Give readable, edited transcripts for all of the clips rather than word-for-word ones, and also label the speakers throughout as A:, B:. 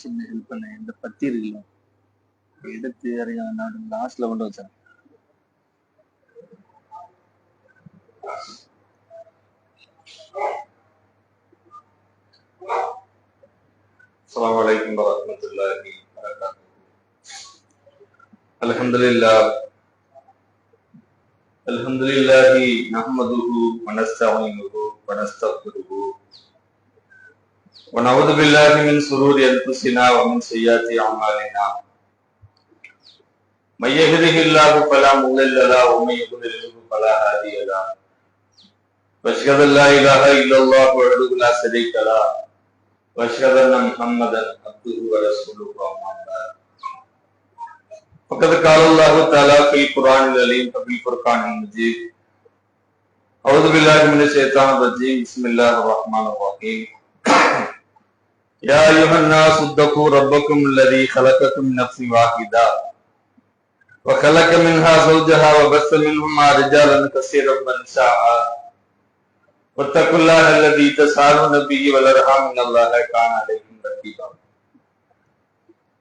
A: சின்ன ஹெல்ப் பண்ண இந்த பத்தி இருக்குல்ல எடுத்து அறியாம லாஸ்ட்ல கொண்டு வச்சேன்.
B: அஸ்ஸலாமு அலைக்கும் வரஹ்மத்துல்லாஹி வபரகாத்துஹு. அல்ஹம்துலில்லாஹி நஹ்மதுஹு வ நஸ்தஈனுஹு வ நஸ்தக்ஃபிருஹு வ நஊது பில்லாஹி மின் ஷுரூரி அன்ஃபுஸினா வ மின் ஸய்யிஆத்தி அஅமாலினா. மை யஹ்திஹில்லாஹு ஃபலா முضில்ல லஹு வ மை யுضللஹு ஃபலா ஹாதிய லஹு. வஅஷ்ஹது அல்லா இலாஹா இல்லல்லாஹு வஹ்தஹு லா ஷரீக லஹு وأشهد أن محمدا عبده ورسوله أما بعد فقد قال الله تعالى في القرآن العظيم وفي الفرقان المجيد. أعوذ بالله من الشيطان الرجيم. بسم الله الرحمن الرحيم. يا أيها الناس اتقوا ربكم الذي خلقكم من نفس واحدة وخلق منها زوجها وبث منهما رجالا كثيرا ونساء واتقوا الله الذي تساءلون به والارحام ان الله كان عليكم رقيبا.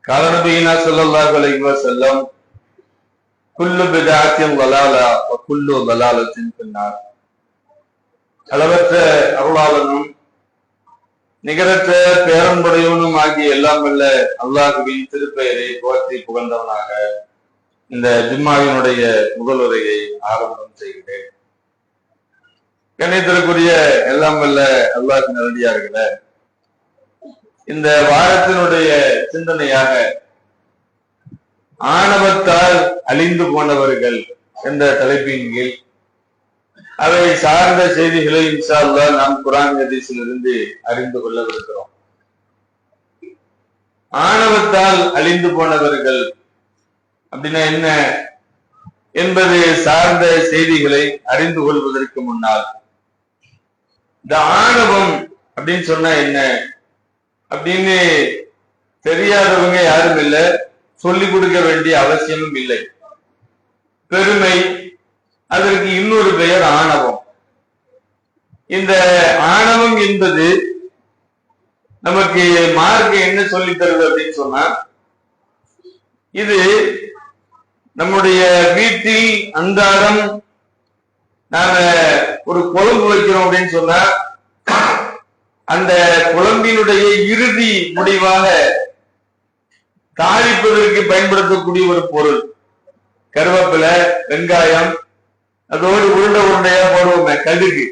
B: قال نبينا صلى الله عليه وسلم كل بدعة ضلالة وكل ضلالة في النار. அளவற்ற அருளாளனும் நிகரற்ற பேரன்புடையவனும் ஆகிய எல்லாம் வல்ல அல்லாஹ்வின் திருப்பெயரை போற்றி புகழ்ந்தவனாக இந்த ஜும்மாவினுடைய முதல் உரையை ஆரம்பம் செய்கிறேன். கணிதற்குரிய எல்லாம் வல்ல அல்லாஹ் நல்லடியார்களே, இந்த வாரத்தினுடைய சிந்தனையாக ஆணவத்தால் அழிந்து போனவர்கள் என்ற தலைப்பின் கீழ் அதை சார்ந்த செய்திகளை இன்ஷா அல்லாஹ் நாம் குர்ஆன் ஹதீஸிலிருந்து அறிந்து கொள்ளவிருக்கிறோம். ஆணவத்தால் அழிந்து போனவர்கள் அப்படின்னா என்ன என்பது சார்ந்த செய்திகளை அறிந்து கொள்வதற்கு முன்னால் இந்த ஆணவம் அப்படின்னு சொன்னா என்ன அப்படின்னு தெரியாதவங்க யாரும் இல்லை, சொல்லிக் கொடுக்க வேண்டிய அவசியமும் இல்லை. பெருமை, அதற்கு இன்னொரு பெயர் ஆணவம். இந்த ஆணவம் என்பது நமக்கு மார்க்கம் என்ன சொல்லி தருது அப்படின்னு சொன்னா, இது நம்முடைய வீட்டில் அன்றாடம் நாம ஒரு குழம்பு வைக்கிறோம் அப்படின்னு சொன்னா, அந்த குழம்பினுடைய இறுதி முடிவாக தாளிப்பதற்கு பயன்படுத்தக்கூடிய ஒரு பொருள் கருவேப்பிலை, வெங்காயம், அதோடு உருண்டை உருண்டையா போடுவோமே கடுகு.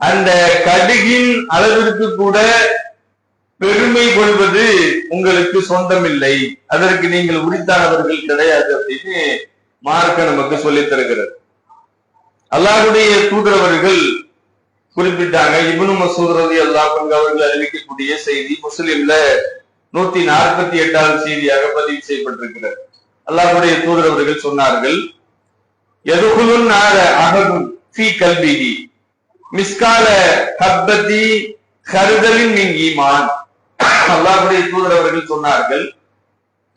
B: அந்த கடுகின் அளவிற்கு கூட பெருமை கொள்வது உங்களுக்கு சொந்தமில்லை, அதற்கு நீங்கள் உரித்தானவர்கள் கிடையாது அப்படின்னு மார்க்க நமக்கு சொல்லித் தருகிறது. அல்லாஹ்வுடைய தூதர் அவர்கள் குறிப்பிட்டாங்க. இப்னு மஸ்ஊத் ரலியல்லாஹு அன்ஹு அவர்கள் அறிவிக்கக்கூடிய செய்தி முஸ்லிம்ல 148வது செய்தியாக பதிவு செய்யப்பட்டிருக்கிறது. அல்லாஹ்வுடைய தூதர் அவர்கள் சொன்னார்கள், யதுகுலுன் நார அஹதுன் ஃபீ கல்பிஹி மிஸ்கால ஹப்பதி கர்தலின் மின் ஈமான். அல்லாஹ்வுடைய தூதர் அவர்கள் சொன்னார்கள்,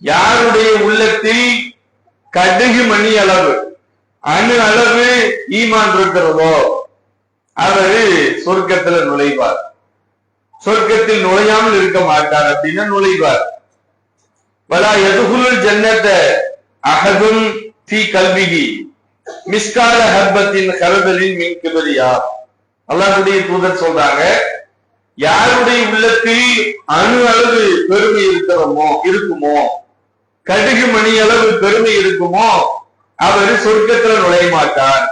B: யாருடைய உள்ளத்தில் கடுகு மணி அளவு அணு அளவு ஈமான் இருக்கிறதோ அவரு சொர்க்கத்துல நுழைவார். சொர்க்கத்தில் நுழையாமல் இருக்க மாட்டார் அப்படின்னா நுழைவார். வலா யதுகுலுல் ஜன்னத அஹதுன் ஃபீ கல்பிஹி மிஸ்கால ஹப்பத்தின் கர்தலின் மின் கிப்ரியா. அல்லாஹ்வுடைய தூதர் சொல்றாங்க, யாருடைய உள்ளத்தில் அணு அளவு பெருமை இருக்குமோ, கடுகு மணி அளவு பெருமை இருக்குமோ அவர் சொர்க்கத்துல நுழைய மாட்டார்,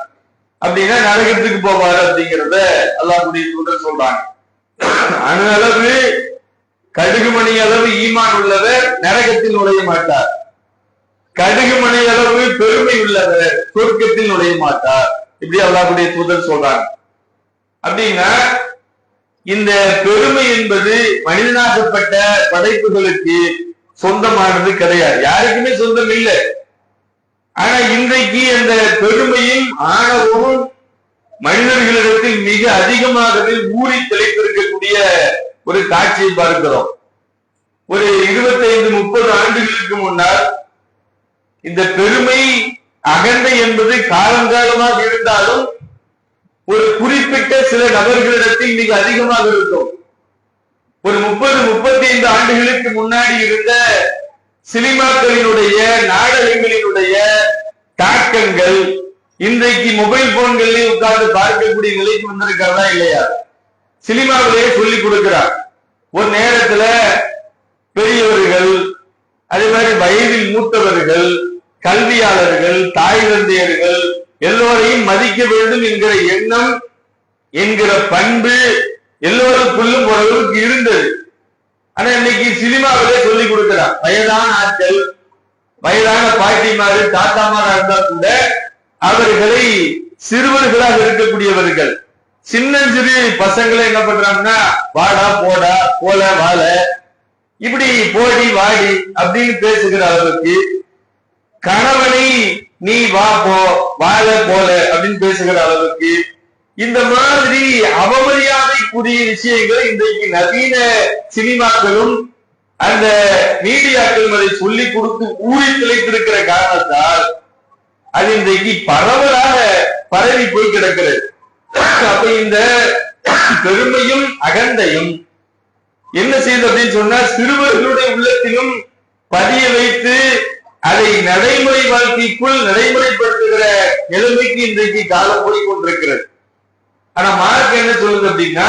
B: அப்படின்னா நரகத்துக்கு போவார் அப்படிங்கிறத அல்லாஹ்வுடைய தூதர் சொல்றாங்க. அணு அளவு கடுகு மணி அளவு ஈமான் உள்ளவர் நரகத்தில் நுழைய மாட்டார், கடுகு மணி அளவு பெருமை உள்ளவர் சொர்க்கத்தில் நுழைய மாட்டார், இப்படி அல்லாஹ்வுடைய தூதர் சொல்றாங்க. அப்படின்னா இந்த பெருமை என்பது மனிதனாகப்பட்ட படைப்புகளுக்கு சொந்தமானது கிடையாது, யாருக்குமே சொந்தம் இல்லை. ஆனா இன்றைக்கு அந்த பெருமையும் ஆணவமும் மனிதர்களிடத்தில் மிக அதிகமாகவே ஊறி திளைத்திருக்கக்கூடிய ஒரு காட்சியை பார்க்கிறோம். ஒரு 25-30 ஆண்டுகளுக்கு முன்னால் இந்த பெருமை அகந்தை என்பது காலங்காலமாக இருந்தாலும் ஒரு குறிப்பிட்ட சில நபர்களிடத்தில் மிக அதிகமாக இருக்கும். ஒரு 30-35 ஆண்டுகளுக்கு முன்னாடி இருந்த சினிமாக்களினுடைய நாடகங்களினுடைய தாக்கங்கள் இன்றைக்கு மொபைல் போன்களிலே உட்கார்ந்து பார்க்கக்கூடிய நிலைக்கு வந்திருக்கிறதா இல்லையா? சினிமாவிலேயே சொல்லிக் கொடுக்கிறார். ஒரு நேரத்துல பெரியவர்கள், அதே மாதிரி வயதில் மூத்தவர்கள், கல்வியாளர்கள், தாய் தந்தையர்கள் எல்லோரையும் மதிக்க வேண்டும் என்கிற எண்ணம் என்கிற பண்பு எல்லோருக்குள்ளும் ஓரளவுக்கு இருந்தது. ஆனா இன்னைக்கு சினிமாவிலே சொல்லிக் கொடுக்கிறார், வயதான ஆட்கள், வயதான பாட்டிமாரு, தாத்தாமாரா இருந்தா கூட அவர்களை சிறுவர்களாக இருக்கக்கூடியவர்கள் சின்ன சிறு பசங்களை என்ன பண்றாங்கன்னா, வாடா போடா, போல வாழ, இப்படி போடி வாடி அப்படின்னு பேசுகிற அளவுக்கு, கணவனை நீ வா போ, வாழ போல அப்படின்னு பேசுகிற அளவுக்கு இந்த மாதிரி அவமரியாதைக்குரிய விஷயங்களை இன்றைக்கு நவீன சினிமாக்களும் அந்த மீடியாக்களும் அதை சொல்லிக் கொடுத்து ஊறி திளைத்திருக்கிற காரணத்தால் அது இன்றைக்கு பரவலாக பரவி போய் கிடக்கிறது. அப்ப இந்த பெருமையும் அகந்தையும் என்ன செய்யுது அப்படின்னு சொன்னா, சிறுவர்களுடைய உள்ளத்திலும் பதிய வைத்து அதை நடைமுறை வாழ்க்கைக்குள் நடைமுறைப்படுத்துகிற நிலைமைக்கு இன்றைக்கு காலம் போய் கொண்டிருக்கிறது. ஆனா மார்க்கம் என்ன சொல்லுது அப்படின்னா,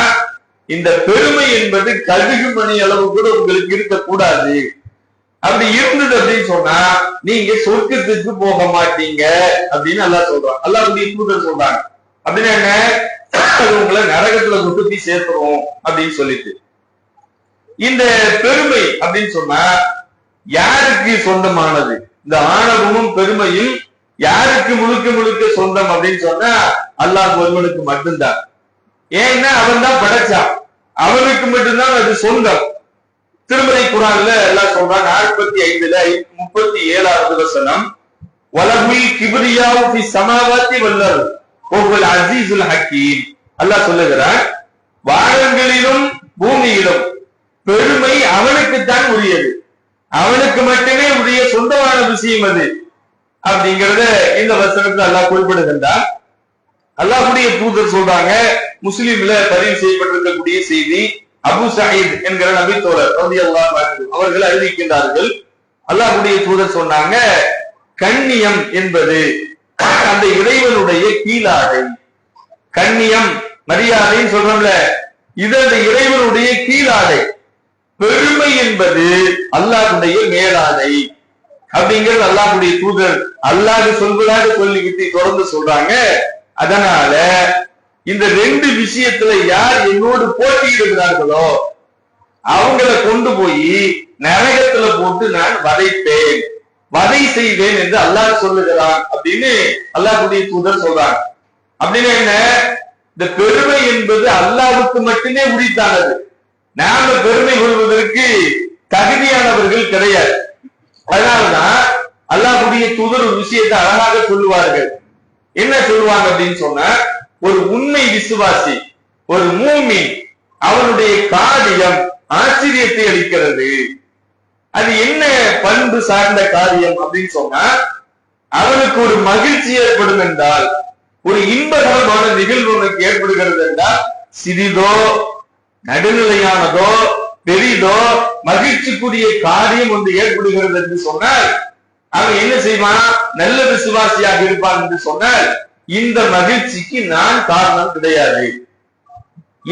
B: இந்த பெருமை என்பது கடுகு மணி அளவு கூட உங்களுக்கு இருக்கக்கூடாது. அப்படி இருந்தது அப்படின்னு சொன்னா நீங்க சொர்க்கத்துக்கு போக மாட்டீங்க அப்படின்னு அல்லாஹ் சொல்றான், அல்லாஹ்வுடைய தூதர் சொல்றாங்க. அப்படின்னா என்ன, உங்களை நரகத்துல கொண்டு சேர்த்துறோம் அப்படின்னு சொல்லிட்டு. இந்த பெருமை அப்படின்னு சொன்னா யாருக்கு சொந்தமானது? இந்த ஆணவமும் பெருமையும் யாருக்கு முழுக்க முழுக்க சொந்தம் அப்படின்னு சொன்னா அல்லாஹ் ஒருவனுக்கு மட்டும்தான். ஏன்னா அவன் தான் படைச்சான், அவனுக்கு மட்டும்தான் அது சொந்தம். திருமறை குர்ஆன்ல அல்லாஹ் சொல்றான் 45ல 37வது வசனம், வலகுல் கிப்ரியாவு ஃபி ஸமாவாத்தி வல் அர்த் வஹுவல் அஸீஸுல் ஹக்கீம். அல்லாஹ் சொல்லுகிறான், வானங்களிலும் பூமியிலும் பெருமை அவனுக்குத்தான் உரியது, அவனுக்கு மட்டுமே உரிய சொந்தமான விஷயம் அது அப்படிங்கறத இந்த வசனத்துல அல்லாஹ் குறிப்பிடுகின்றான். அல்லாஹ்வுடைய தூதர் சொல்றாங்க, முஸ்லிம்ல பதிவு செய்யப்பட்டிருக்கக்கூடிய செய்தி, அபு சயீத் என்கிற நபி தோழர் ரலியல்லாஹு அன்ஹு அவர்கள் அறிவிக்கின்றார்கள், அல்லாஹ்வுடைய தூதர் சொன்னாங்க, கண்ணியம் என்பது அந்த இறைவனுடைய கீழாடை. கண்ணியம் மரியாதைன்னு சொல்றோம்ல, இது அந்த இறைவனுடைய கீழாடை. பெருமை என்பது அல்லாஹ்வுடைய மேலாடை அப்படிங்கிறது அல்லாஹ்வுடைய தூதர் அல்லாஹ் சொல்வதாக சொல்லிக்கிட்டு தொடர்ந்து சொல்றாங்க. அதனால இந்த ரெண்டு விஷயத்துல யார் என்னோடு போட்டியிடுகிறார்களோ அவங்கள கொண்டு போய் நரகத்துல போட்டு நான் வதைப்பேன், வதை செய்வேன் என்று அல்லாஹ் சொல்லுகிறான் அப்படின்னு அல்லாஹ்வுடைய தூதர் சொல்றாங்க. அப்படின்னு என்ன, இந்த பெருமை என்பது அல்லாஹ்வுக்கு மட்டுமே உரித்தானது. நாம பெருமை கொள்வதற்கு தகுதியானவர்கள் கிடையாது. அதனாலதான் அல்லாஹ்வுடைய தூதர் ஒரு விஷயத்தை அழகாக சொல்லுவார்கள். என்ன சொல்லுவாங்க அப்படின்னு சொன்னா, ஒரு உண்மை விசுவாசி, ஒரு மூமின், அவனுடைய காரியம் ஆச்சரியத்தை அளிக்கிறது. அது என்ன பண்பு சார்ந்த காரியம் அப்படின்னு சொன்னா, அவனுக்கு ஒரு மகிழ்ச்சி ஏற்படும் என்றால், ஒரு இன்பகரமான நிகழ்வு உனக்கு ஏற்படுகிறது என்றால், சிறிதோ நடுநிலையானதோ பெரிதோ மகிழ்ச்சிக்குரிய காரியம் ஒன்று ஏற்படுகிறது என்று சொன்னால் அவன் என்ன செய்வான், நல்ல விசுவாசியாக இருப்பான் என்று சொன்னால் இந்த மகிழ்ச்சிக்கு நான் காரணம் கிடையாது.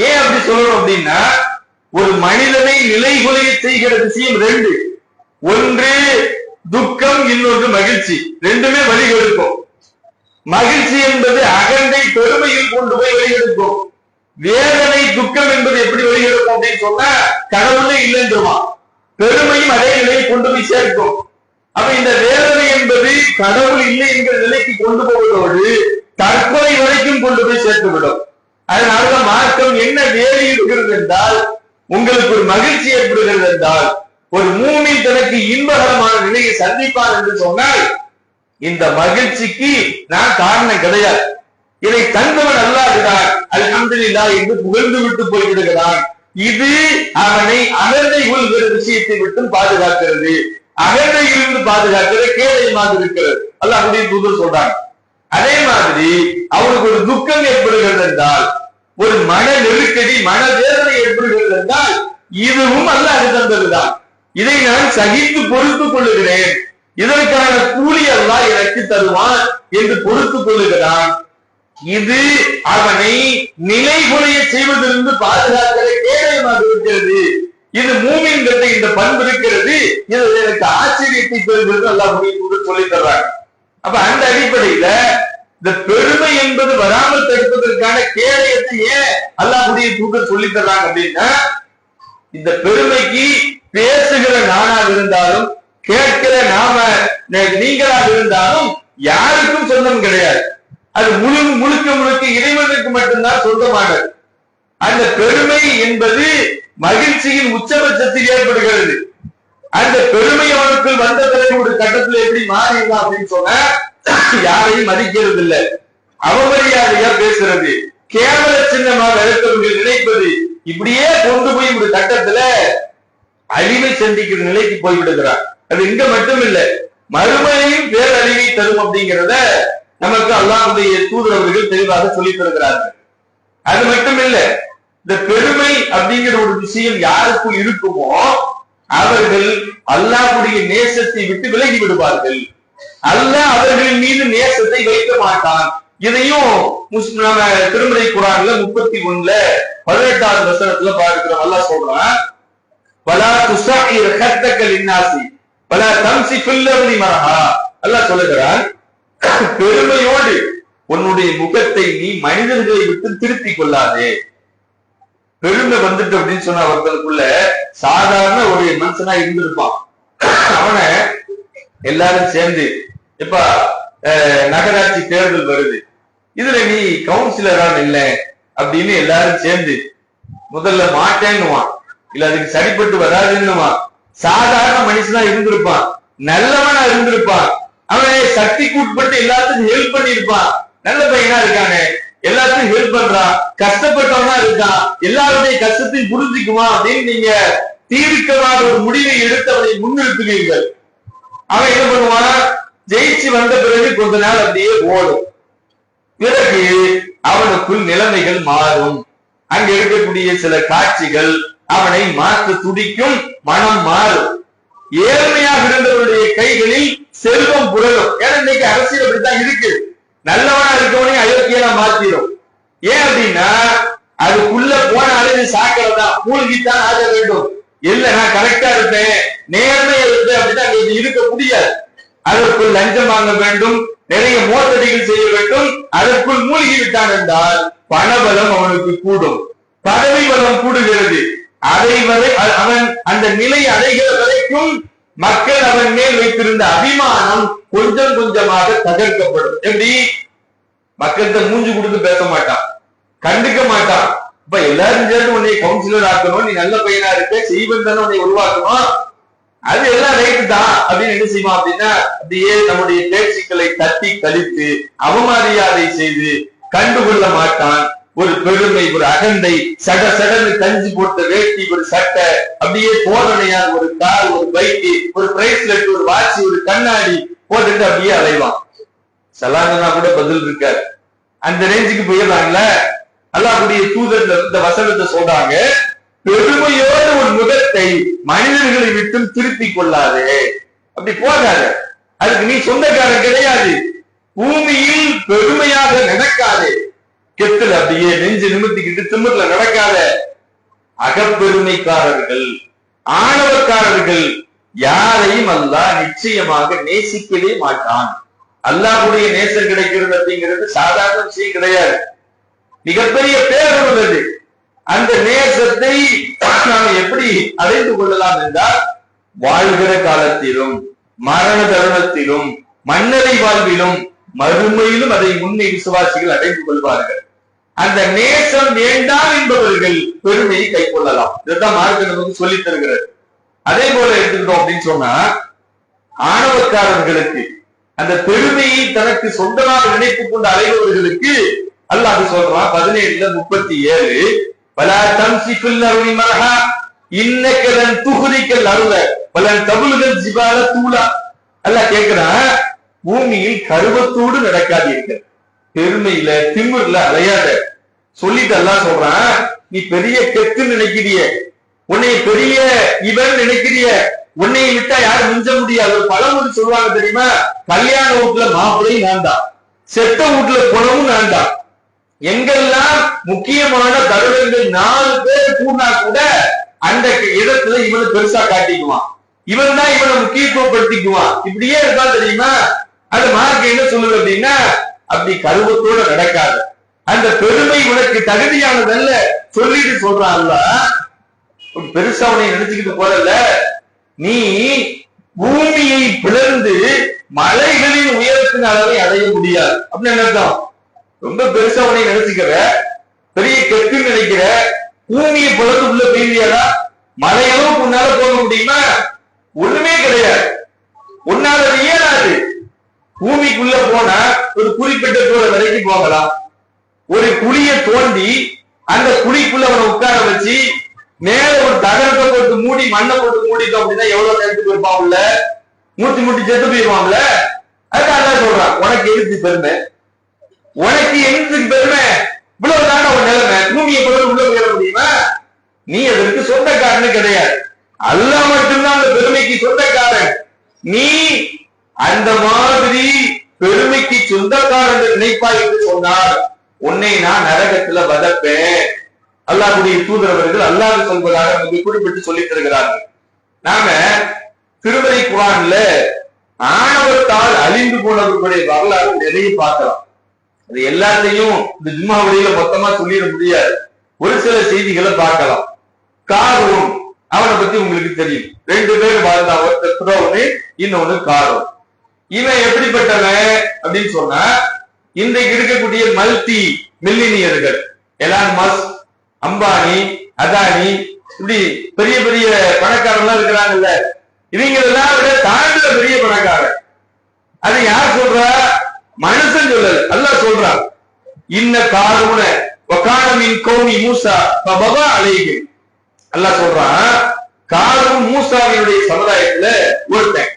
B: ஏன் அப்படி சொல்லணும் அப்படின்னா, ஒரு மனிதனை நிலைகுலைய செய்கிற விஷயம் ரெண்டு. ஒன்று துக்கம், இன்னொன்று மகிழ்ச்சி. ரெண்டுமே வழிகெடுக்கும். மகிழ்ச்சி என்பது அகந்தை பெருமையில் கொண்டு போய் வழிகெடுக்கும். வேதனை துக்கம் என்பது எப்படி வழிகெடுக்கும் அப்படின்னு சொன்னா, கடவுளே இல்லைன்றுமா. பெருமையும் அதே நிலையை கொண்டு போய் சேர்க்கும். அப்ப இந்த வேதனை என்பது கடவுள் இல்லை என்கிற நிலைக்கு கொண்டு போவதோடு தற்கொலை வரைக்கும் கொண்டு போய் சேர்த்துவிடும். அதனாலதான் மார்க்கம் என்ன வேலை இருக்கிறது என்றால், உங்களுக்கு ஒரு மகிழ்ச்சி ஏற்படுகிறது என்றால், ஒரு மூமின் தனக்கு இன்பகரமான நிலையை சந்திப்பான் என்று சொன்னால் இந்த மகிழ்ச்சிக்கு நான் காரணம் கிடையாது. இதை தந்தவன் அல்லாஹ்தான், அல்ஹம்துலில்லாஹ் என்று புகழ்ந்து விட்டு போய்விடுகிறான். இது அவனை அகந்தை கொள்கிற விஷயத்தை விட்டு பாதுகாக்கிறது, அகந்தையிலிருந்து பாதுகாக்கிற கேடயமாக இருக்கிறது. அல்லாஹ்வுடைய தூதர் சொல்றாங்க. அதே மாதிரி அவனுக்கு ஒரு துக்கம் ஏற்படுகிறது என்றால், ஒரு மன நெருக்கடி, மன வேதனை ஏற்படுகிறது என்றால், இதுவும் அல்லாஹ் தந்ததுதான். இதை நான் சகித்து பொறுத்துக் கொள்ளுகிறேன், இதற்கான கூலி அல்லாஹ் எனக்கு தருவான் என்று பொறுத்துக் கொள்ளுகிறான். இது அவனை நிலைகுலைய செய்வதிலிருந்து பாதுகாக்கிற கேடயமாக இருக்கிறது. இது மூமின்கிட்ட இந்த பண்பு இருக்கிறது. இது எனக்கு ஆச்சரியத்தை பெறுகிறது அல்லாஹ்வுடைய தூதர் சொல்லி தர்றாங்க. அப்ப அந்த அடிப்படையில இந்த பெருமை என்பது வராமல் தடுப்பதற்கான கேடயத்தை ஏன் அல்லாஹ்வுடைய தூதர் சொல்லி தர்றாங்க அப்படின்னா, இந்த பெருமைக்கு பேசுகிற நானாக இருந்தாலும் கேட்கிற நாம நீங்களாக இருந்தாலும் யாருக்கும் சொந்தம் கிடையாது. அது முழுக்க முழுக்க இறைவனுக்கு மட்டும்தான் சொந்தமானது. அந்த பெருமை என்பது மகிழ்ச்சியின் உச்சபட்சத்தில் ஏற்படுகிறது. அந்த பெருமை அவனுக்குள் வந்த பிறகு ஒரு கட்டத்தில் எப்படி மாறிடலாம் அப்படின்னு சொன்னா, யாரையும் மதிக்கிறது இல்லை, அவமரியாதையா பேசுறது, கேவல சின்னமாக இருக்கவர்கள் நினைப்பது, இப்படியே கொண்டு போய் ஒரு கட்டத்துல அழிவை சந்திக்கிற நிலைக்கு போய்விடுகிறார். அது இங்க மட்டும் இல்ல, மறுமையும் பேரழிவை தரும் அப்படிங்கிறத நமக்கு அல்லாஹ்வுடைய தூதர் அவர்கள் தெளிவாக சொல்லித் தருகிறார்கள். அது மட்டும் இல்ல, இந்த பெருமை அப்படிங்கிற ஒரு விஷயம் யாருக்குள் இருக்குமோ அவர்கள் அல்லாஹ்வுடைய நேசத்தை விட்டு விலகி விடுவார்கள். அல்லாஹ் அவர்களின் மீது நேசத்தை வைக்க மாட்டான். இதையும் நம்ம திருமறை குர்ஆன்ல 31 18வது வசனத்துல பார்க்கிறோம். அல்லாஹ் சொல்றான், வலா துஸஇர் ஹத்தக லின்னாசி வலா தம்சி ஃபில் அர்தி மரஹா. அல்லாஹ் சொல்லுகிறான், பெருமையோடு உன்னுடைய முகத்தை நீ மனிதர்களை விட்டு திருப்பிக் கொள்ளாதே. பெருமை வந்துட்டு அப்படின்னு சொன்னா அவர்களுக்குள்ள சாதாரண ஒரு மனுஷனா இருந்திருப்பான். அவனை எல்லாரும் சேர்ந்து, இப்ப நகராட்சி தேர்தல் வருது, இதுல நீ கவுன்சிலரா இல்ல அப்படின்னு எல்லாரும் சேர்ந்து முதல்ல மாட்டேன்னுவான், இல்ல அதுக்கு சரிப்பட்டு வராதுன்னுவான். சாதாரண மனுஷனா இருந்திருப்பான், நல்லவனா இருந்திருப்பான், அவனை சக்திக்கு உட்பட்டு எல்லாத்துக்கும் ஹெல்ப் பண்ணிருப்பான். நல்ல பையனா இருக்கானே, எல்லாத்தையும் ஹெல்ப் பண்றான், கஷ்டப்பட்டவனா இருக்கான், எல்லாருடைய கஷ்டத்தையும் புரிஞ்சுக்குவான் அப்படின்னு நீங்க தீர்க்கமான ஒரு முடிவை எடுத்தவனை முன்னிறுத்துவீர்கள். அவன் என்ன பண்ணுவான், ஜெயிச்சு வந்த பிறகு கொஞ்ச நாள் அப்படியே ஓடும். பிறகு அவனுக்குள் நிலைமைகள் மாறும். அங்க இருக்கக்கூடிய சில காட்சிகள் அவனை மாற்ற துடிக்கும், மனம் மாறும். ஏழ்மையாக இருந்தவருடைய கைகளில் செல்வம் புரளும். ஏன்னா இன்னைக்கு அரசியல் அப்படித்தான் இருக்கு. நல்லவனா இருக்கவனையும் அயோக்கியனா மாத்திரும். ஏன் அப்படின்னா அதுக்குள்ள போனாலே இது சாக்கிறதா, மூழ்கித்தான் ஆக வேண்டும். இல்ல நான் கரெக்டா இருப்பேன், நேர்மையா இருப்பேன் அப்படின்னா அங்க இருக்க முடியாது. அதற்குள் லஞ்சம் வாங்க வேண்டும், நிறைய மோசடிகள் செய்ய வேண்டும். அதற்குள் மூழ்கி விட்டான் என்றால் பணபலம் அவனுக்கு கூடும், பதவி பலம் கூடுகிறது. அதை வரை அவன் அந்த நிலை அடைகிற வரைக்கும் மக்கள் அவன் மேல் வைத்திருந்த அபிமானம் கொஞ்சம் கொஞ்சமாக தகர்க்கப்படும். எப்படி? மக்கள்கிட்ட மூஞ்சி கொடுத்து பேச மாட்டான், கண்டுக்க மாட்டான். இப்ப எல்லாரும் சேர்ந்து உன்னை கவுன்சிலர் ஆக்கணும், நீ நல்ல பையனா இருக்க, செய்வன் தானே உன்னை உருவாக்கணும், அது எல்லாம் ரைட்டு தான் அப்படின்னு என்ன செய்வான் அப்படின்னா அப்படியே நம்முடைய பேச்சுக்களை தட்டி கழித்து அவமரியாதை செய்து கண்டுகொள்ள மாட்டான். ஒரு பெருமை, ஒரு அகந்தை, சட சடன்னு கஞ்சி போட்ட வேட்டி, ஒரு சட்டை, அப்படியே தோரணையா ஒரு கார், ஒரு பைக்கு, ஒரு பிரைஸ்லெட், ஒரு வாட்சி, ஒரு கண்ணாடி போட்டுட்டு அப்படியே அலைவான். சலாங்கன்னா கூட பதில் இருக்காரு. அந்த ரேஞ்சுக்கு போயிடலாம்ல. அல்லாஹ்வுடைய தூதர் இந்த வசனத்தை சொல்றாங்க, பெருமையோடு ஒரு முகத்தை மனிதர்களை விட்டு திருப்பிக் கொள்ளாதே, அப்படி போகாத. அதுக்கு நீ சொந்தக்காரன் கிடையாது. பூமியில் பெருமையாக நடக்காதே, கெத்துல அப்படியே நெஞ்சு நிமித்திக்கிட்டு திமிர்ல நடக்காத. அகப்பெருமைக்காரர்கள், ஆணவக்காரர்கள் யாரையும் அல்லாஹ் நிச்சயமாக நேசிக்கவே மாட்டான். அல்லாஹ்வுடைய நேசம் கிடைக்கிறது அப்படிங்கிறது சாதாரண விஷயம் கிடையாது, மிகப்பெரிய பேர் உள்ளது. அந்த நேசத்தை நாம் எப்படி அடைந்து கொள்ளலாம் என்றால், வாழ்கிற காலத்திலும் மரண தருணத்திலும் மன்னரை வாழ்விலும் மறுமையிலும் அதை முன்னே விசுவாசிகள் அடைந்து கொள்வார்கள். அந்த நேசம் வேண்டாம் என்பவர்கள் பெருமையை கை கொள்ளலாம். இதுதான் மார்க்கம் நமக்கு சொல்லித் தருகிறது. அதே போல எடுத்துக்கிட்டோம் அப்படின்னு சொன்னா, ஆணவக்காரர்களுக்கு அந்த பெருமையை தனக்கு சொந்தமாக நினைத்துக் கொண்டு அலைபவர்களுக்கு அல்லாஹ் சொல்றான் 17:37, பலா தம்சிக்குல் அருளி மரஹா இன்னக்கலன் துஹரிக்கல் அருள பலன் தபுலுகல் ஜிபால தூளா. அல்லாஹ் கேட்கிறான், பூமியில் கருவத்தோடு நடக்காதீர்கள், பெருமையில திமிர்ல அலையாத. சொல்லிட்டு அல்லாஹ் சொல்றான், நீ பெரிய கெத்து நினைக்கிறிய, உன்னை பெரிய இவன் நினைக்கிறிய, உன்னை விட்டா யாரும் மிஞ்ச முடியாது. ஒரு பழமொழி சொல்லுவாங்க தெரியுமா, கல்யாண வீட்டுல மாப்பிள்ளையும் நான் தான், செத்த வீட்டுல குணமும் நான் தான். எங்கெல்லாம் முக்கியமான தருணங்கள் 4 பேர் கூடா கூட அந்த இடத்துல இவனை பெருசா காட்டிக்குவான், இவன் தான் இவனை முக்கியத்துவப்படுத்திக்குவான். இப்படியே இருக்கா தெரியுமா. அந்த மார்க் என்ன சொல்லுது அப்படின்னா, அப்படி கருவத்தோட நடக்காது, அந்த பெருமை உனக்கு தகுதியானதல்ல சொல்லிட்டு சொல்றான் அல்லாஹ். பெருசா உன்னை நினைச்சுக்கிட்டு போறல, நீ பூமியை பிளந்து மலைகளின் உயரத்தின் அளவை அடைய முடியாது அப்படின்னு நினைச்சோம். ரொம்ப பெருசா உன்னை நினைச்சுக்கிற, பெரிய கெட்டுன்னு நினைக்கிற, பூமியை பிளந்து உள்ள பெய்தியாடா, மலையளவுக்கு உன்னால போக முடியுமா? ஒண்ணுமே கிடையாது, உன்னால இயலாது. பூமிக்குள்ள போனா ஒரு குறிப்பிட்ட தூரம் வரைக்கும் போகலாம். ஒரு குழிய தோண்டி அந்த குழிக்குள்ள அவனை உட்கார வச்சு மேல ஒரு தகரத்தை போட்டு மூடி, மண்ணை போட்டு மூடிட்டோம் அப்படின்னா எவ்வளவு நேரத்துக்கு இருப்பான்ல, மூட்டி மூட்டி செத்து போயிருவான்ல. அதுக்காக சொல்றான், உனக்கு எதுக்கு பெருமை, உனக்கு எதுக்கு பெருமை, இவ்வளவுதான ஒரு நிலைமை, பூமியை போல உள்ள போயிட முடியுமா? நீ அதற்கு சொந்தக்காரனு கிடையாது, அல்லாஹ் மட்டும்தான் அந்த பெருமைக்கு சொந்தக்காரன். நீ அந்த மாதிரி பெருமைக்கு சொந்தக்காரன் நினைப்பாய் என்று சொன்னார், உன்னை நான் நரகத்துல வதப்பேன். அல்லாஹ்வுடைய தூதரவர்கள் அல்லாஹ் சொல்வதாக நமக்கு குறிப்பிட்டு சொல்லித் தருகிறார்கள். நாம திருமறை குர்ஆன்ல ஆணவத்தால் அழிந்து போனவர்களுடைய வரலாறு நிறைய பார்க்கலாம். அது எல்லாத்தையும் இந்த ஜும்மாவுடைய மொத்தமா சொல்லிட முடியாது, ஒரு சில செய்திகளை பார்க்கலாம். காரூன், அவனை பத்தி உங்களுக்கு தெரியும். 2 பேர் வாழ்ந்தான், ஒருத்தர் ஃபிரௌன், இன்னொன்னு காரூன். இவன் எப்படிப்பட்டவன் அப்படின்னு சொன்னா, இன்றைக்கு இருக்கக்கூடிய மல்டி மில்லினியர்கள் எலான் மஸ்க், அம்பானி, அதானி, இப்படி பெரிய பெரிய பணக்காரர்கள் இருக்கிறாங்கல்ல, இவங்க எல்லாம் விட தாண்டில பெரிய பணக்காரன். அது யார் சொல்றா? மனுஷன் சொல்லல, அல்லாஹ் சொல்றான். இன்ன காரூன வகானமின் கௌமி மூசா ஃபபகா அலைஹி. அல்லாஹ் சொல்றான், காரூன் மூசாவினுடைய சமுதாயத்துல ஒருத்தன்.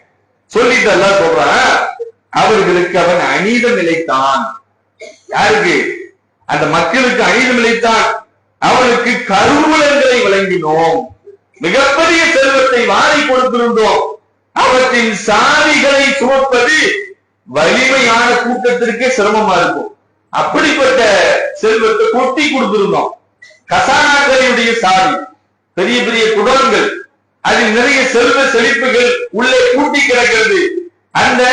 B: சொல்லிட்டு அல்லாஹ் சொல்றான், அவர்களுக்கு அவன் அநீதம் இழைத்தான். யாருக்கு? அந்த மக்களுக்கு அநீதமிழைத்தான், அவனுக்கு கருவூலங்களை வழங்கினோம், மிகப்பெரிய செல்வத்தை வாரி கொடுத்திருந்தோம். அவற்றின் சாவிகளை சுமப்பது வலிமையான கூட்டத்திற்கே சிரமமா இருக்கும். அப்படிப்பட்ட செல்வத்தை கொட்டி கொடுத்திருந்தோம். கசானாக்களுடைய சாவி, பெரிய பெரிய குடோன்கள், அதில் நிறைய செல்வ செழிப்புகள் உள்ளே கூட்டி கிடக்கிறது. அந்த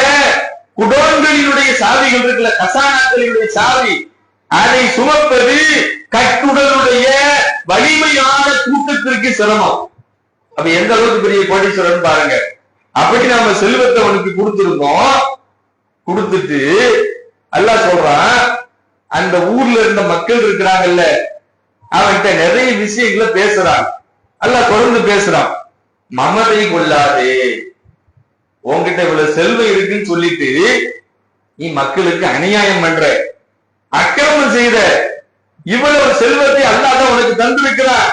B: குடோன்களினுடைய சாவிகள் இருக்கிற கசானாக்களினுடைய சாவி, அதை சுமப்பது கட்டுடலுடைய வலிமையான கூட்டத்திற்கு சிரமம். அப்ப எந்த அளவுக்கு பெரிய கோடீஸ்வரன் பாருங்க. அப்படி நாம செல்வத்தை அவனுக்கு கொடுத்திருந்தோம். கொடுத்துட்டு அல்லாஹ் சொல்றான், அந்த ஊர்ல இருந்த மக்கள் இருக்கிறாங்கல்ல, அவன்கிட்ட நிறைய விஷயங்களை பேசுறான். அல்லாஹ் தொடர்ந்து பேசுறான், மமதை கொள்ளாதே, உன்கிட்ட இவ்வளவு செல்வம் இருக்குன்னு சொல்லிட்டு நீ மக்களுக்கு அநியாயம் பண்ற, அக்கிரமம் செய்த, இவ்வளவு செல்வத்தை அல்லாஹ் தான் உனக்கு தந்திருக்கிறான்.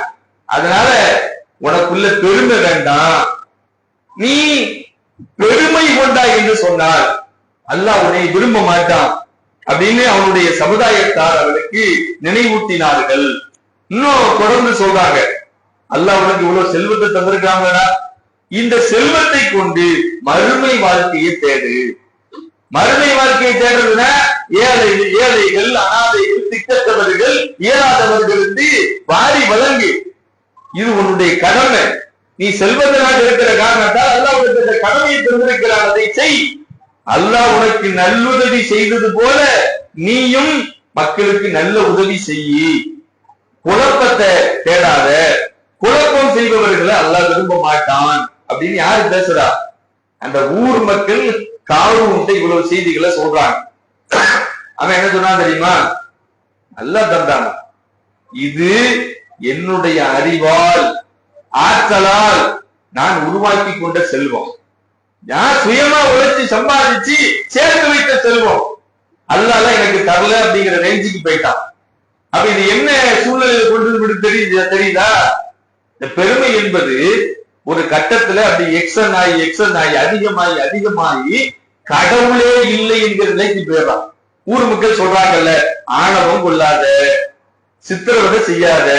B: அதனால உனக்குள்ள பெருமை வேண்டாம், நீ பெருமை கொண்டா என்று சொன்னால் அல்லாஹ் உன்னை விரும்ப மாட்டான் அப்படின்னு அவனுடைய சமுதாயத்தார் அவனுக்கு நினைவூட்டினார்கள். இன்னும் தொடர்ந்து சொல்றாங்க, அல்லாஹ் உனக்கு இவ்வளவு செல்வத்தை தந்திருக்காங்களா, இந்த செல்வத்தை கொண்டு மறுமை வாழ்க்கையை தேடு. மறுமை வாழ்க்கையை தேடுறதுன்னா ஏழைகள், அனாதைகள், திக்கத்தவர்கள், இயலாதவர்கள் வாரி வழங்கு. இது உன்னுடைய கடமை. நீ செல்வதனாக இருக்கிற காரணத்தால் அல்லாஹ் உனக்கு இந்த கடமையை தந்திருக்கிறான், அதை செய். அல்லாஹ் உனக்கு நல்லுதவி செய்தது போல நீயும் மக்களுக்கு நல்ல உதவி செய்யி. குழப்பத்தை தேடாத, குழப்பம் செய்பவர்களை அல்லாஹ் விரும்ப மாட்டான் அப்படின்னு யாரு பேசுறா? அந்த ஊர் மக்கள் காரூன்ட்ட இவ்வளவு செய்திகளை சொல்றாங்க. அவன் என்ன சொன்னா தெரியுமா? அல்லாஹ் தந்தான், இது என்னுடைய அறிவால் ஆற்றலால் நான் உருவாக்கி கொண்ட செல்வம், நான் சுயமா உழைச்சி சம்பாதிச்சு சேர்த்து வைத்த செல்வம், அல்லாஹ் எனக்கு தரல அப்படிங்கிற ரேஞ்சுக்கு போயிட்டான். அப்ப இது என்ன சூழ்நிலையில கொண்டு தெரியுதா? இந்த பெருமை என்பது ஒரு கட்டத்துல அப்படி எக்ஸன் ஆகி அதிகமாகி கடவுளே இல்லை என்கிற நிலைக்கு போயிடலாம். ஊர் மக்கள் சொல்றாங்கல்ல, ஆணவம் கொள்ளாத, சித்திரவதை செய்யாத,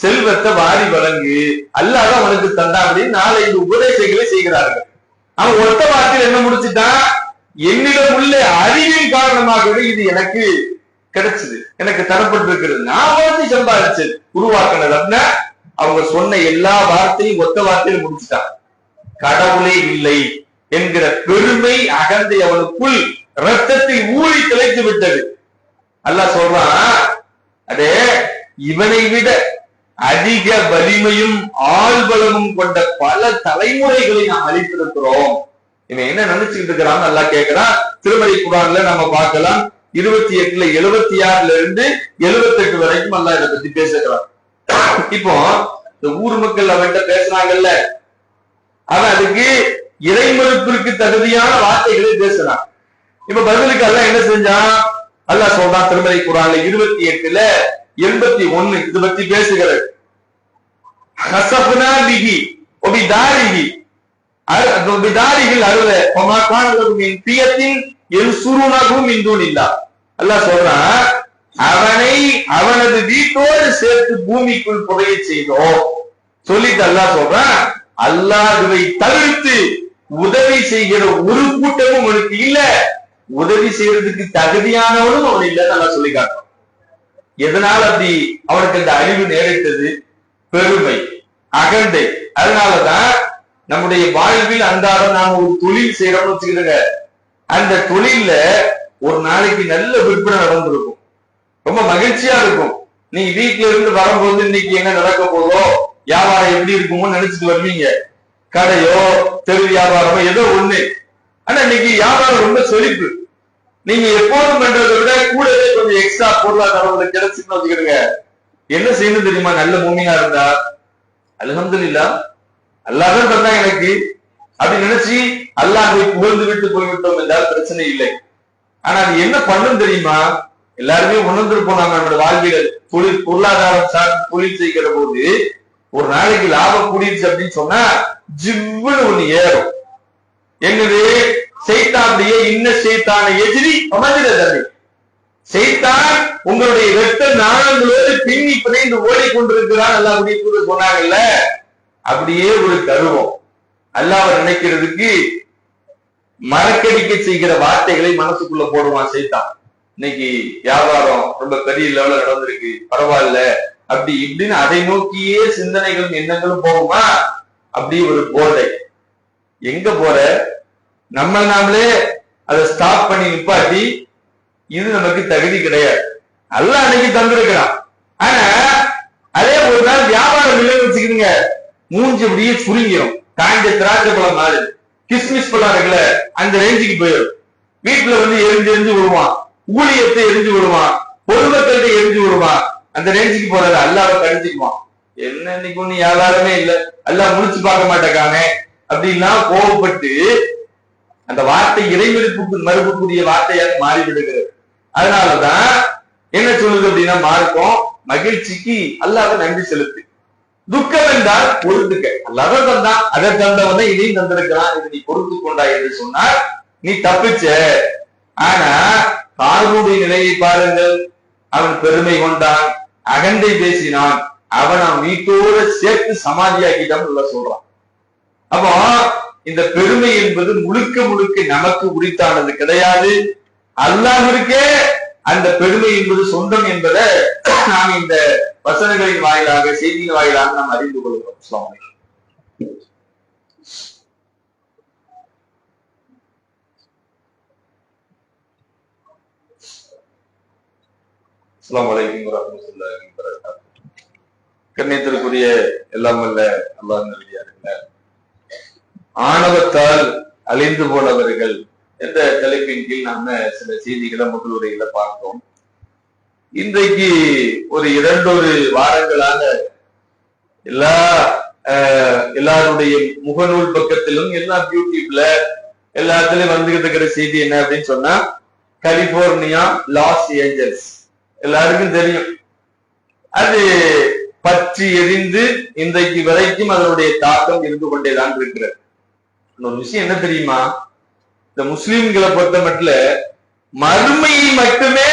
B: செல்வத்தை வாரி வழங்கு, அல்லாஹ் அவனுக்கு தந்தா அப்படின்னு 4-5 உபதேசங்களை செய்கிறார்கள். அவன் ஒத்த வார்த்தையில் என்ன முடிச்சுட்டான்? என்னிடம் உள்ள அறிவின் காரணமாகவே இது எனக்கு கிடைச்சது, எனக்கு தரப்பட்டிருக்கிறது, நான் வார்த்தை சம்பாதிச்சது, உருவாக்கினது அப்படின்னா அவங்க சொன்ன எல்லா வார்த்தையும் ஒத்த வார்த்தையில் முடிச்சுட்டான். கடவுளே இல்லை என்கிற பெருமை அகந்தை அவனுக்குள் ரத்தத்தில் ஊறி திளைத்து விட்டது. அல்லாஹ் சொல்றான், அதே இவனை விட அதிக வலிமையும் ஆள்பலமும் கொண்ட பல தலைமுறைகளை நாம் அளித்திருக்கிறோம். இவன் என்ன நினைச்சுக்கிட்டு இருக்கிறான்னு அல்லாஹ் கேட்கிறான். திருமறை குர்ஆன்ல நம்ம பார்க்கலாம், 28ல 76ல இருந்து 78 வரைக்கும் அல்லாஹ் இதை பத்தி பேசுகிறான். இப்போ இந்த ஊர் மக்கள் அவன்கிட்ட பேசுறாங்கல்ல, அவன் அதுக்கு இறைமறுப்பிற்கு தகுதியான வார்த்தைகளை பேசுறான். இப்ப பதிலுக்கு அல்லாஹ் என்ன செஞ்சான்? அல்லாஹ் சொல்றான் திருமறை குர்ஆன்ல 28ல 81 இது பத்தி பேசுகிறது. ஹஸப்னா பிஹி வபிதாரிஹி வபிதாரிஹில் அருள வமா கான லஹு மின் ஃபியத்தின் யன்சுருனஹு மின் துனில்லாஹ். அல்லாஹ் சொல்றான், அவனை அவனது வீட்டோடு சேர்த்து பூமிக்குள் புதைய செய்தோம் சொல்லிட்டு அல்லாஹ் சொல்றான், அல்லாஹ்வை தவிர்த்து உதவி செய்கிற ஒரு கூட்டமும் அவனுக்கு இல்ல, உதவி செய்யறதுக்கு தகுதியானவனும் அவன் இல்லைன்னு அல்லாஹ் சொல்லி காட்டுறான். எதனால அப்படி அவனுக்கு அந்த அழிவு நேரிட்டது? பெருமை, அகந்தை. அதனாலதான் நம்முடைய வாழ்வில் அன்றாடம் நாம ஒரு தொழில் செய்யறோம்னு வச்சுக்கிடுங்க, அந்த தொழில்ல ஒரு நாளைக்கு நல்ல விற்பனை நடந்திருக்கும், ரொம்ப மகிழ்ச்சியா இருக்கும். நீங்க வீட்டுல இருந்து வரும்போது இன்னைக்கு என்ன நடக்க போதோ, வியாபாரம் எப்படி இருக்குமோ நினைச்சிட்டு வருவீங்க. கடையோ தெரு வியாபாரமோ ஏதோ ஒண்ணு. ஆனா இன்னைக்கு வியாபாரம் ரொம்ப செழிப்பு. நீங்க எப்போதும் பண்றதை விட கூடவே கொஞ்சம் எக்ஸ்ட்ரா பொருளாதாரம் கிடைச்சுன்னு வச்சுக்கிடுங்க. என்ன செய்யணும் தெரியுமா? நல்ல மூமினா இருந்தா அல்ஹம்துலில்லாஹ், அல்லாஹ் தான் தந்தா எனக்கு அப்படி நினைச்சு அல்லாஹ்வை புகழ்ந்து விட்டு போய்விட்டோம் என்றால் பிரச்சனை இல்லை. ஆனா அது என்ன பண்ணும் தெரியுமா? எல்லாருமே உணர்ந்திருப்போம். நாம நம்மளோட வாழ்வியல் தொழில் பொருளாதாரம் சார்ந்து தொழில் செய்கிற போது ஒரு நாளைக்கு லாபம் கூடிருச்சு அப்படின்னு சொன்னா ஜிவ்வுன்னு ஒண்ணு ஏறும். என்னது? சைத்தானுடைய இன்ன சைத்தான எதிரி அமர்ந்திர தண்ணி. சைத்தான் உங்களுடைய வெட்ட நாணங்களோடு பின்னி பிணைந்து ஓடிக்கொண்டிருக்கிறான் அல்லாஹ் அப்படி சொன்னாங்கல்ல. அப்படியே ஒரு கருவம் அல்லாஹ் நினைக்கிறதுக்கு மறக்கடிக்க செய்கிற வார்த்தைகளை மனசுக்குள்ள போடுவான் சைத்தான். இன்னைக்கு வியாபாரம் ரொம்ப பெரிய லெவல்ல நடந்திருக்கு, பரவாயில்ல, அப்படி இப்படின்னு அதை நோக்கியே சிந்தனைகளும் எண்ணங்களும் போகுமா? அப்படி ஒரு போதை. எங்க போற? நம்ம நாமளே அதை ஸ்டாப் பண்ணி நிப்பாட்டி இது நமக்கு தகுதி கிடையாது, அல்லாஹ் அன்னைக்கு தந்திருக்கிறான். ஆனா அதே ஒரு நாள் வியாபாரம் இல்லைன்னு வச்சுக்கிடுங்க, மூஞ்சி அப்படியே சுருங்கிடும், காய்ஞ்ச திராட்சை பழம் மாதிரி, கிஸ்மிஸ் பழம் இருக்குல்ல அந்த ரேஞ்சுக்கு போயிடும். வீட்டுல வந்து எரிஞ்சு விடுவான், ஊழியத்தை எரிஞ்சு விடுவான், பொதுமக்களை எரிஞ்சு விடுவான். அந்த ரேஞ்சுக்கு போறது அல்லாஹ்வை கடிச்சுக்குவான். என்ன இன்னைக்கு ஒண்ணு வியாபாரமே இல்லை, அல்லாஹ் முடிச்சு பார்க்க மாட்டேக்கானே அப்படின்லாம் கோபப்பட்டு அந்த வார்த்தை இறைவெளிப்புக்கு மறுப்புக்குரிய வார்த்தையாக மாறிவிடுகிறது. அதனாலதான் என்ன சொல்லுது அப்படின்னா, மார்க்கம் மகிழ்ச்சிக்கு அல்லாஹ்வை நன்றி செலுத்து, துக்கம் என்றால் பொறுத்துக்க. அல்லாஹ் தந்தான், அதை தந்தவனை இதையும் தந்திருக்கிறான், இது நீ பொறுத்து கொண்டா என்று சொன்னால் நீ தப்பிச்ச. ஆனா காரூனுடைய நிலையை பாருங்கள், அவன் பெருமை கொண்டான், அகந்தை பேசினான், அவன் வீட்டோட சேர்த்து சமாதியாக்கிட்டான் சொல்றான். அப்போ இந்த பெருமை என்பது முழுக்க முழுக்க நமக்கு உரித்தானது கிடையாது, அல்லாஹ்விற்கே அந்த பெருமை என்பது சொந்தம் என்பதை நாம் இந்த வசனங்களின் வாயிலாக, செய்தியின் வாயிலாக நாம் அறிந்து கொள்கிறோம். அஸ்ஸலாமு அலைக்கும். அஸ்ஸலாமு அலைக்கும் வரஹ்மத்துல்லாஹி வபரகாத்துஹு. கண்ணியத்திற்குரிய எல்லாம் வல்ல அல்லாஹ் நல்லடியார்களே, ஆணவத்தால் அழிந்து போனவர்கள் என்ற தலைப்பின் கீழ் நாம சில செய்திகளை முதல் உரையில பார்த்தோம். இன்றைக்கு ஒரு 2 வாரங்களாக எல்லாருடைய முகநூல் பக்கத்திலும் எல்லா யூடியூப்ல எல்லாத்துலயும் வந்துகிட்டு இருக்கிற செய்தி என்ன அப்படின்னு சொன்னா, கலிபோர்னியா, லாஸ் ஏஞ்சல்ஸ் எல்லாருக்கும் தெரியும். அது பற்றி எரிந்து இன்றைக்கு வரைக்கும் அதனுடைய தாக்கம் இருந்து கொண்டேதான் இருக்கிறது. ஒரு விஷயம் என்ன தெரியுமா, இந்த முஸ்லிம்களை பொறுத்த மட்டும் மறுமையை மட்டுமே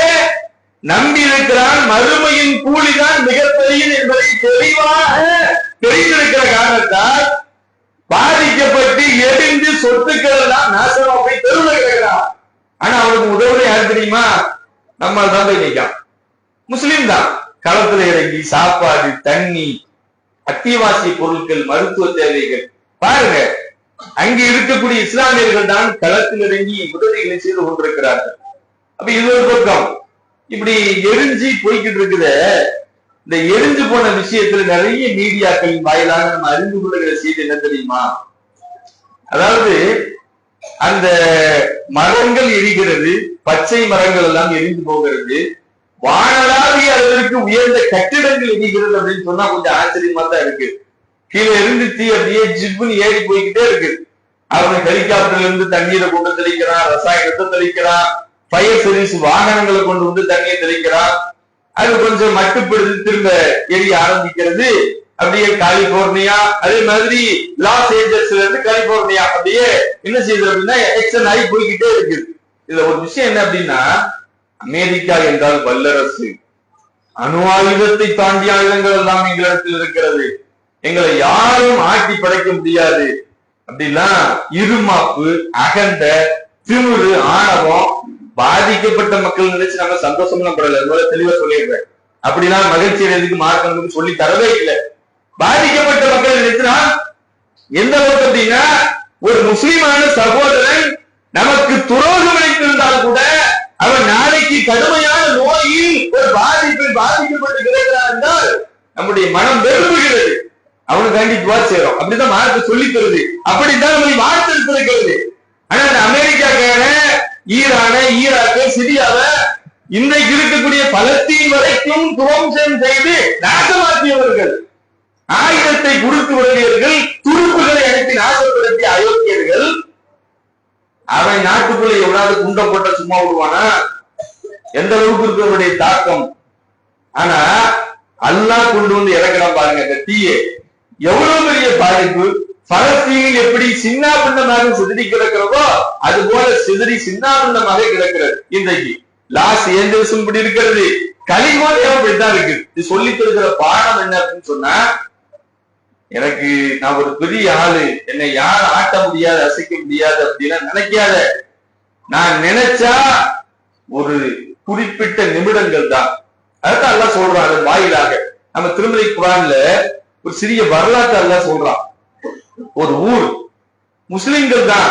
B: நம்பி இருக்கிறான், மறுமையின் கூலிதான் மிகப்பெரியது என்பதை தெளிவாக தெரிந்திருக்கிற காரணத்தால் பாதிக்கப்பட்டு எரிந்து சொத்துக்கள் எல்லாம் நாசமா போய் தெருவில் கிடக்கிறான். ஆனா அவனுக்கு உதவுறது யாரு தெரியுமா? நம்மால் தான் போய் நிற்கான், முஸ்லிம் தான். களத்துல இறங்கி சாப்பாடு, தண்ணி, அத்தியாவசிய பொருட்கள், மருத்துவ தேவைகள், பாருங்க அங்கே இருக்கக்கூடிய இஸ்லாமியர்கள் தான் களத்தில் இறங்கி உதவிகளை செய்து கொண்டிருக்கிறார்கள். அப்ப இது ஒரு பக்கம். இப்படி எரிஞ்சு போய்கிட்டு இருக்குத, இந்த எரிஞ்சு போன விஷயத்துல நிறைய மீடியாக்களின் வாயிலாக நம்ம அறிந்து கொள்ளுகிற செய்தி என்ன தெரியுமா? அதாவது அந்த மரங்கள் எரிகிறது, பச்சை மரங்கள் எல்லாம் எரிந்து போகிறது, வானளாவிய அளவிற்கு உயர்ந்த கட்டிடங்கள் எரிகிறது அப்படின்னு சொன்னா கொஞ்சம் ஆச்சரியமா தான் இருக்கு. கீழே இருந்து தீ அப்படியே ஜிப்புன்னு ஏறி போய்கிட்டே இருக்கு. அவன் ஹெலிகாப்டர்ல இருந்து தண்ணீரை கொண்டு தெளிக்கிறான், ரசாயனத்தை தெளிக்கிறான், ஃபயர் சர்வீஸ் வாகனங்களை கொண்டு வந்து தண்ணியை தெளிக்கிறான். அது கொஞ்சம் மட்டுப்படுத்தி திரும்ப எரிய ஆரம்பிக்கிறது. அப்படியே கலிபோர்னியா, அதே மாதிரி லாஸ் ஏஞ்சல்ஸ்ல இருந்து கலிபோர்னியா அப்படியே என்ன செய்யுது அப்படின்னா எக்ஸ்டன் ஆகி போய்கிட்டே இருக்குது. இதுல ஒரு விஷயம் என்ன அப்படின்னா, அமெரிக்கா என்றால் வல்லரசு, அணு ஆயுதத்தை தாண்டிய ஆயுதங்கள் எல்லாம் எங்களிடத்தில் இருக்கிறது, எங்களை யாரும் ஆட்டி படைக்க முடியாது அப்படிலாம் இருமாப்பு, அகண்ட, திமிரு, ஆணவம், பாதிக்கப்பட்ட மக்கள் நினைச்சு நம்ம சந்தோஷம் படல, தெளிவா சொல்லிடுறேன். அப்படிலாம் மகிழ்ச்சி அடைறதுக்கு மார்க்கம் சொல்லி தரவே இல்லை. பாதிக்கப்பட்ட மக்கள் நினைச்சுனா எந்த அளவுக்கு அப்படின்னா, ஒரு முஸ்லிமான சகோதரன் நமக்கு துரோகம் இணைத்திருந்தால் கூட அவன் நாளைக்கு கடுமையான நோயில் ஒரு பாதிப்பில் பாதிக்கப்பட்டு கிடைக்கிறார் என்றால் நம்முடைய மனம் வெறுப்புகிறது, அவனுக்காண்டி துவா செய்யறோம். அப்படிதான் மார்க்க சொல்லி தருது, அப்படித்தான் நம்மளை வாழ்த்திருக்கிறது. ஆனா இந்த அமெரிக்காக்கான, ஈரான, ஈராக்கு, சிரியாவை, இன்றைக்கு இருக்கக்கூடிய பலஸ்தீன் வரைக்கும் துவம்சம் செய்து நாசமாக்கியவர்கள், ஆயுதத்தை கொடுத்து வருகிறவர்கள், துருப்புகளை அனுப்பி நாசப்படுத்திய அயோக்கியர்கள், அவன் நாட்டுக்குள்ள எவ்வளவு குண்ட போட்ட சும்மா விடுவானா? எந்த அளவுக்கு இருக்கிறவருடைய தாக்கம். ஆனா அல்லாஹ் கொண்டு வந்து இறக்கிறான் பாருங்க அந்த தீயை, எவ்வளவு பெரிய பாதிப்பு. பலஸ்தீனில் எப்படி சின்ன பின்னமாக சிதறி கிடக்கிறதோ அது போல சிதறி சின்ன பின்னமாக கிடக்கிறது. இன்றைக்கு லாஸ் ஏஞ்சல்ஸும் இப்படி இருக்கிறது, கலிமாவும் அப்படித்தான் இருக்கு. இது சொல்லி தருகிற பாடம் என்ன அப்படின்னு சொன்னா, எனக்கு நான் ஒரு பெரிய ஆளு, என்னை யாரும் ஆட்ட முடியாது அசைக்க முடியாது அப்படின்னா நினைக்காத. நான் நினைச்சா ஒரு குறிப்பிட்ட நிமிடங்கள் தான். அதுதான் அல்லாஹ் சொல்றான். அதன் வாயிலாக நம்ம திருமலை குர்ஆன்ல ஒரு சிறிய வரலாற்று அல்லாஹ் சொல்றான். ஒரு ஊர் முஸ்லிம்கள் தான்,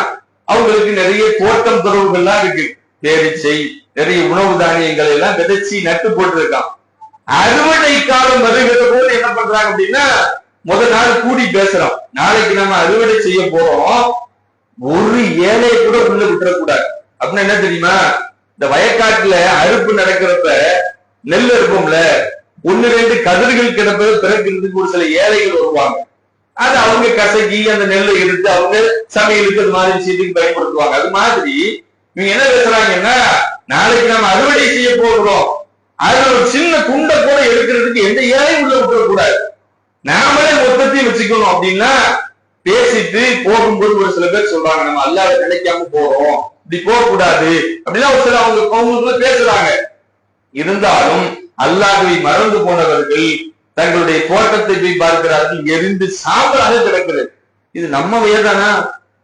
B: அவங்களுக்கு நிறைய தோட்டம் துறவுகள்லாம் இருக்கு, பேரிச்சை, நிறைய உணவு தானியங்கள் எல்லாம் விதைச்சி நட்டு போட்டு இருக்கான். அறுவடை காலம் வருகிற போது என்ன பண்றாங்க அப்படின்னா, முதல் நாள் கூடி பேசுறோம், நாளைக்கு நம்ம அறுவடை செய்ய போறோம், ஒரு ஏழையை கூட உள்ள விட்டுறக்கூடாது. அப்படின்னா என்ன தெரியுமா, இந்த வயக்காட்டுல அறுப்பு நடக்கிறப்ப நெல் அறுப்போம்ல, 1-2 கதிர்கள் கிடப்பது பிறக்கிறதுக்கு ஒரு சில ஏழைகள் வருவாங்க. அது அவங்க கசக்கி அந்த நெல்லை எடுத்து அவங்க சமையலுக்கு அது மாதிரி விஷயத்துக்கு பயன்படுத்துவாங்க. அது மாதிரி இவங்க என்ன பேசுறாங்கன்னா, நாளைக்கு நம்ம அறுவடை செய்ய போகிறோம், அதுல ஒரு சின்ன துண்டை கூட எடுக்கிறதுக்கு எந்த ஏழையும் உள்ள விட்டுறக்கூடாது, நாமளே மொத்தத்தையும் வச்சுக்கணும் அப்படின்னா பேசிட்டு போகும்போது ஒரு சில பேர் சொல்றாங்க, நம்ம அல்லாஹ்வை நினைக்காம போறோம், இப்படி போக கூடாது அப்படின்னா ஒரு சில அவங்களுக்குள்ள பேசுறாங்க. இருந்தாலும் அல்லாஹ்வை மறந்து போனவர்கள் தங்களுடைய தோட்டத்தை போய் பார்க்கிறார்கள், எரிந்து சாம்பலாக கிடக்கிறது. இது நம்ம வயதானா,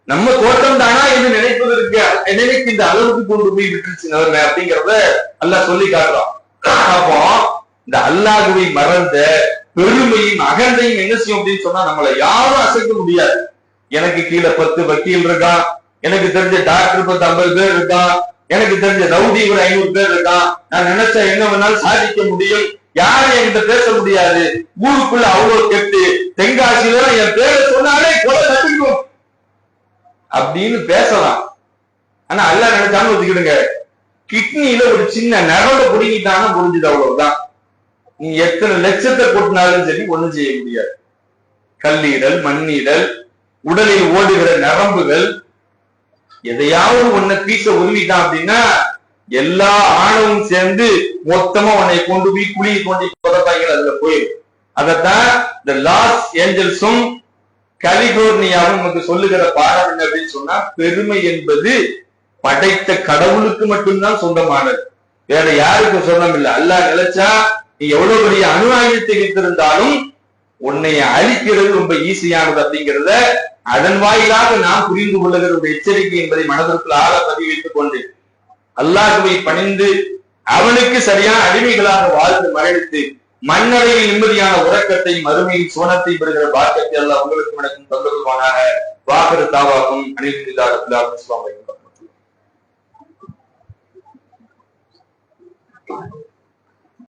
B: நம்ம தோட்டம் தானா என்று நினைப்பதற்கு நினைக்கின்ற அளவுக்கு கொண்டு போய் விட்டுருச்சு அப்படிங்கிறத அல்லாஹ் சொல்லி காட்டுறான். அப்போ இந்த அல்லாஹ்வை மறந்த பெருமையும் அகந்தையும் என்ன செய்யும் அப்படின்னு சொன்னா, நம்மளை யாரும் அசைக்க முடியாது. எனக்கு கீழே 10 வக்கீல் இருக்கான், எனக்கு தெரிஞ்ச டாக்டர் 50 பேர் இருக்கான், எனக்கு தெரிஞ்ச ரவுடி ஒரு 500 பேர் இருக்கான், நான் நினைச்சா என்ன வேணாலும் சாதிக்க முடியும், யாரும் என்கிட்ட பேச முடியாது, ஊருக்குள்ள அவ்வளவு கெட்டு, தென்காசியில என் பேரை சொன்னாலே கொலை தப்பிக்கும் அப்படின்னு பேசலாம். ஆனா அல்லாஹ் நினைச்சாலும் வச்சுக்கிடுங்க, கிட்னியில ஒரு சின்ன நரம்பை புடுங்கிட்டானா புரிஞ்சுது, அவ்வளவுதான். நீ எத்தனை லட்சத்தை கொட்டினாலும் சரி ஒண்ணும் செய்ய முடியாது. கல்லீரல், மண்ணீரல், உடலில் ஓடுகிற நரம்புகள், எதையாவது ஒன்ன பீச உருவிட்டான் அப்படின்னா எல்லா ஆணவம் சேர்ந்து மொத்தமா உன்னை கொண்டு போய் குழியை கொண்டு புதப்பாங்க, அதுல போயிடும். அதத்தான் இந்த லாஸ் ஏஞ்சல்ஸும் கலிபோர்னியாவும் நமக்கு சொல்லுகிற பாடம் என்ன அப்படின்னு சொன்னா, பெருமை என்பது படைத்த கடவுளுக்கு மட்டும்தான் சொந்தமானது, வேற யாருக்கும் சொந்தம் இல்லை. அல்லாஹ் நினைச்சா நீ எவ்வளவு பெரிய அணு ஆயுதத்தை வைத்திருந்தாலும் உன்னை அழிக்கிறது ரொம்ப ஈஸியானது அப்படிங்கிறத அதன் வாயிலாக நாம் புரிந்து கொள்ளுகிற ஒரு எச்சரிக்கை என்பதை மனதிற்குள் ஆழ பதிவு வைத்துக் கொண்டு அல்லாஹ்வை பணிந்து அவனுக்கு சரியான அடிமைகளாக வாழ்ந்து மரணித்து மண்ணறையில் நிம்மதியான உறக்கத்தை மறுமையில் சுவனத்தை பெறுகிற பாக்கியத்தை அல்லாஹ் உங்களுக்கு எனக்கும் தந்தருவானாக. வாக்கரு தாவாகும் அனில்